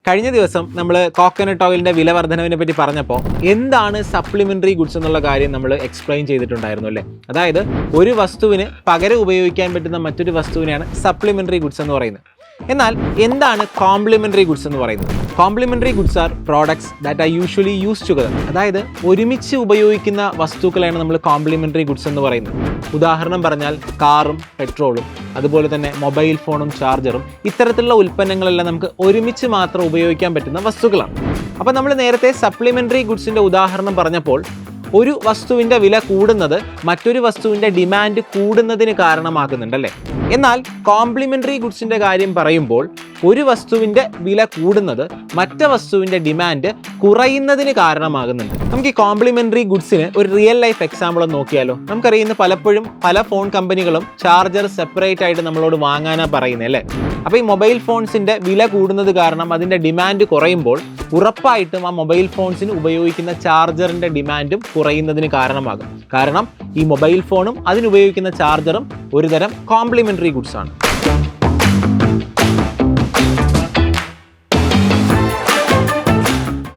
കഴിഞ്ഞ ദിവസം നമ്മൾ കോക്കനട്ട് ഓയിലിന്റെ വില വർധനവിനെ പറ്റി പറഞ്ഞപ്പോൾ എന്താണ് സപ്ലിമെന്ററി ഗുഡ്സ് എന്നുള്ള കാര്യം നമ്മൾ എക്സ്പ്ലെയിൻ ചെയ്തിട്ടുണ്ടായിരുന്നു അല്ലേ. അതായത് ഒരു വസ്തുവിന് പകരം ഉപയോഗിക്കാൻ പറ്റുന്ന മറ്റൊരു വസ്തുവിനെയാണ് സപ്ലിമെന്ററി ഗുഡ്സ് എന്ന് പറയുന്നത്. എന്നാൽ എന്താണ് കോംപ്ലിമെന്ററി ഗുഡ്സ് എന്ന് പറയുന്നത്? Complementary goods are products that are usually use together. അതായത് ഒരുമിച്ച് ഉപയോഗിക്കുന്ന വസ്തുക്കളാണ് നമ്മൾ കോംപ്ലിമെന്ററി ഗുഡ്സ് എന്ന് പറയുന്നത്. ഉദാഹരണം പറഞ്ഞാൽ കാറും പെട്രോളും, അതുപോലെ തന്നെ മൊബൈൽ ഫോണും ചാർജറും, ഇത്തരത്തിലുള്ള ഉൽപ്പന്നങ്ങളെല്ലാം നമുക്ക് ഒരുമിച്ച് മാത്രം ഉപയോഗിക്കാൻ പറ്റുന്ന വസ്തുക്കളാണ്. അപ്പോൾ നമ്മൾ നേരത്തെ സപ്ലിമെന്ററി ഗുഡ്സിന്റെ ഉദാഹരണം പറഞ്ഞപ്പോൾ ഒരു വസ്തുവിൻ്റെ വില കൂടുന്നത് മറ്റൊരു വസ്തുവിൻ്റെ ഡിമാൻഡ് കൂടുന്നതിന് കാരണമാകുന്നുണ്ടല്ലേ. എന്നാൽ കോംപ്ലിമെന്ററി ഗുഡ്സിൻ്റെ കാര്യം പറയുമ്പോൾ ഒരു വസ്തുവിൻ്റെ വില കൂടുന്നത് മറ്റേ വസ്തുവിൻ്റെ ഡിമാൻഡ് കുറയുന്നതിന് കാരണമാകുന്നുണ്ട്. നമുക്ക് ഈ കോംപ്ലിമെന്ററി ഗുഡ്സിന് ഒരു റിയൽ ലൈഫ് എക്സാമ്പിൾ ഒന്ന് നോക്കിയാലോ. നമുക്കറിയുന്ന പലപ്പോഴും പല ഫോൺ കമ്പനികളും ചാർജർ സെപ്പറേറ്റ് ആയിട്ട് നമ്മളോട് വാങ്ങാനാണ് പറയുന്നത് അല്ലേ. അപ്പോൾ ഈ മൊബൈൽ ഫോൺസിൻ്റെ വില കൂടുന്നത് കാരണം അതിൻ്റെ ഡിമാൻഡ് കുറയുമ്പോൾ ഉറപ്പായിട്ടും ആ മൊബൈൽ ഫോൺസിന് ഉപയോഗിക്കുന്ന ചാർജറിൻ്റെ ഡിമാൻഡും കുറയുന്നതിന് കാരണമാകും. കാരണം ഈ മൊബൈൽ ഫോണും അതിനുപയോഗിക്കുന്ന ചാർജറും ഒരുതരം കോംപ്ലിമെന്ററി ഗുഡ്സ് ആണ്.